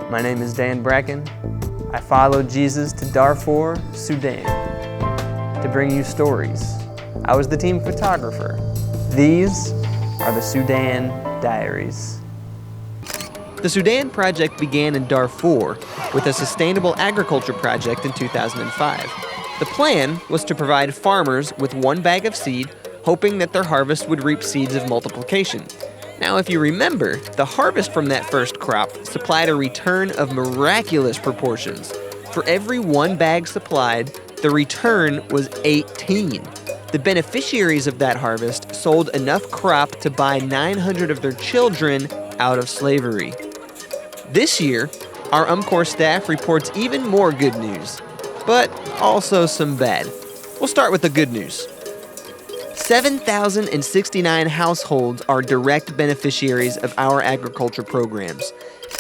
My name is Dan Bracken. I followed Jesus to Darfur, Sudan, to bring you stories. I was the team photographer. These are the Sudan Diaries. The Sudan project began in Darfur with a sustainable agriculture project in 2005. The plan was to provide farmers with one bag of seed, hoping that their harvest would reap seeds of multiplication. Now, if you remember, the harvest from that first crop supplied a return of miraculous proportions. For every one bag supplied, the return was 18. The beneficiaries of that harvest sold enough crop to buy 900 of their children out of slavery. This year, our UMCOR staff reports even more good news, but also some bad. We'll start with the good news. 7,069 households are direct beneficiaries of our agriculture programs.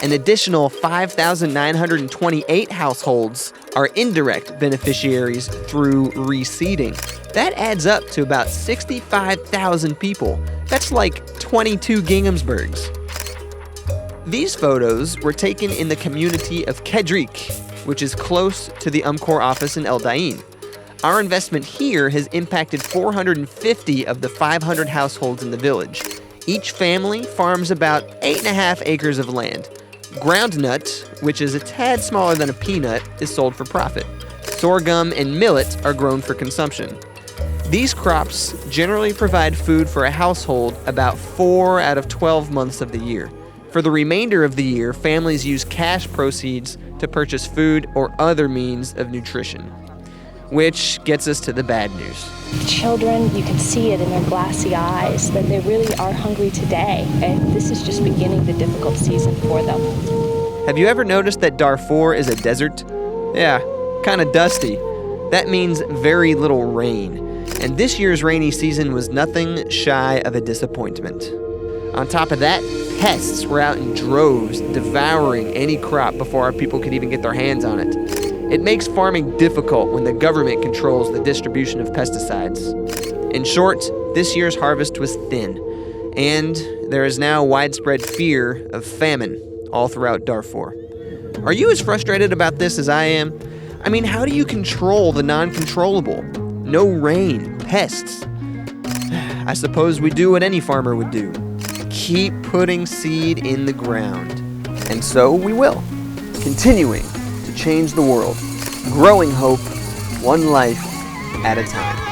An additional 5,928 households are indirect beneficiaries through reseeding. That adds up to about 65,000 people. That's like 22 Ginghamsburgs. These photos were taken in the community of Kedrik, which is close to the UMCOR office in El Dain. Our investment here has impacted 450 of the 500 households in the village. Each family farms about 8.5 acres of land. Groundnut, which is a tad smaller than a peanut, is sold for profit. Sorghum and millet are grown for consumption. These crops generally provide food for a household about 4 out of 12 months of the year. For the remainder of the year, families use cash proceeds to purchase food or other means of nutrition. Which gets us to the bad news. Children, you can see it in their glassy eyes that they really are hungry today, and this is just beginning the difficult season for them. Have you ever noticed that Darfur is a desert? Yeah, kind of dusty. That means very little rain, and this year's rainy season was nothing shy of a disappointment. On top of that, pests were out in droves, devouring any crop before our people could even get their hands on it. It makes farming difficult when the government controls the distribution of pesticides. In short, this year's harvest was thin, and there is now widespread fear of famine all throughout Darfur. Are you as frustrated about this as I am? I mean, how do you control the non-controllable? No rain, pests. I suppose we do what any farmer would do. Keep putting seed in the ground. And so we will, continuing to change the world, growing hope, one life at a time.